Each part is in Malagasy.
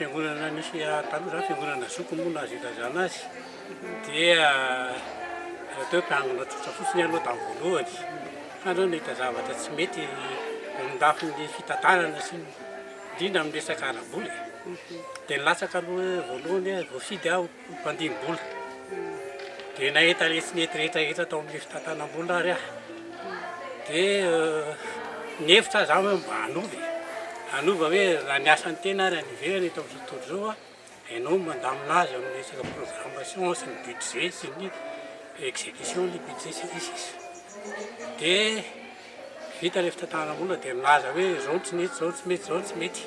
fiangonana nisy taloha zany fiangonana zoko moa na azitazana azy dia teo mpiangona tsotra fotsiny aloha tamin'ny voalohany andro nahita zavatra tsy mety ondafin'ny fitantarana sy indrindra amin'ny resaka ara-bola dia nilatsaka aloha voalohany voafidy aho mpandimbola dia nahita tsy nety rehetrarehetra tao amin'ny fitantanam-bola ary aho dia nihevitra zaho hoe mba hanova hoe raha ny asan'ny tena ary aniverana eto amin'ny tontolo zao ianao mandamina azy amin'ny resaka programmation sy ny budget sy ny exécution ny budget sy ny sisa dia vita ilay fitantaram-bola dia milaza hoe zao tsy mety zao tsy mety zao tsy mety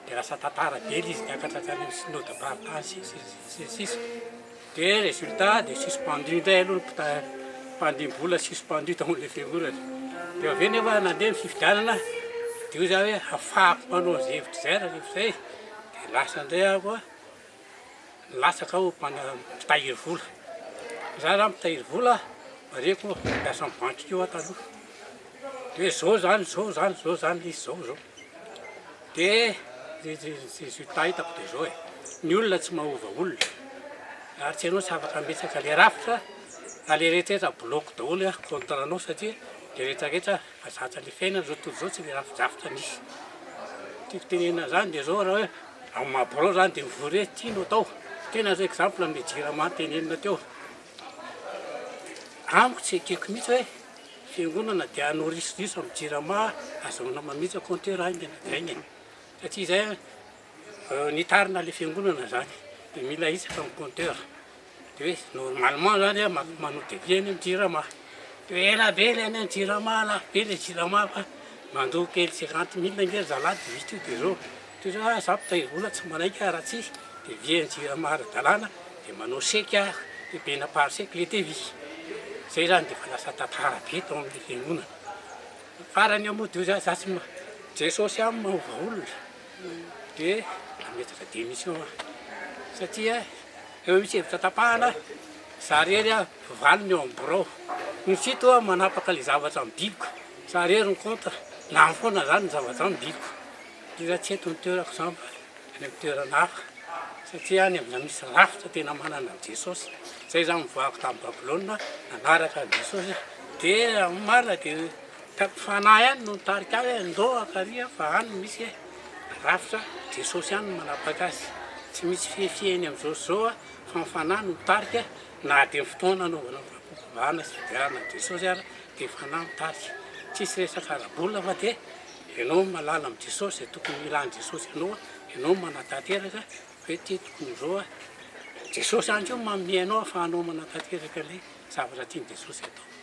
dia lasa tantara be izy niakatra hatrany amin'ny synode partage sisa dia résultat dia suspendu indray aloha mpandimbola suspendu tao amin'ilay fiangonana dia avy eo nefa nandeha ny fifidianana dia io za hoe hafahako manao azy hevitra zay raha rehefa zay dia lasa indray aho koa latsaka aho mpitahiry vola za raha mpitahiry vola mareko miasa amin'ny banky io aho taloha dia zao zany izy zao dia résultat hitako dia zao ny olona tsy mahova olona ary tsy ianao tsy afaka metsaka le rafitra ale rehetrarehetra bloky daholo contranao satria le rehetrarehetra azatra le fiainana zao tontolo zao tsy le rafidrafitra nisy tiako tenena zany dia zao raha hoe amin'ny mahaborao zany dia mivory hoe tiano atao tena zao exemple amin'ny jirama tenenina teo amiko tsy ekeko mihitsy hoe fiangonana dia hanao risoriso amin'ny jirama azahoana mamitsy compteur aingana dia aingana satria zay nitarina le fiangonana zany dia mila hisaka amin'ny compteur dia hoe normalement zany manao devient ny amin'ny jirama dia ela be le any amin'ny jirama lafo be le jirama fa mandoa kely 50 000 nge zalady vita io dia zao toy zao za mpitahiry vola tsy manaika raha tsy dia vie ny jirama ara-dalàna dia manao seky aho dia bena par seky le devis zay zany dia fa lasa tantara be tao amin'le fiangonana farany eo moa dia io za tsy jesosy amin'ny mahova olona dia nametaka démission satria eo misy hevitra tapahana za rery valiny eo amin'ny borao ny sito manapaka le zavatra amin'ny biliko za rery ny contre na foana zany ny zavatra amin'ny biliko dia raha tsy eto ny toerako zany fa any amin'ny toerana hafa satria any amin'izany misy rafitra tena manana an' jesosy zay zany mivoahako tamin'ny babilôna nanaraka an' jesosy dia marina dia fanahy ihany no nitarika ahy hoe ndao akaria fa any misy rafitra jesosy ihany no manapaka azy tsy misy fiefiheny amin'izao zao fa mifanahy no mitarika na dia ny fotoana anaovana vahana sy fidirana an' jesosy ary dia fanahy mitarika tsisy resaka ara-bola fa dia ianao malala amin'ny jesosy dia tokony milany jesosy ianao manatanteraka hoe ty tokony zao jesosy any io manome anao ahafahanao manatanteraka le zavatra tiany jesosy atao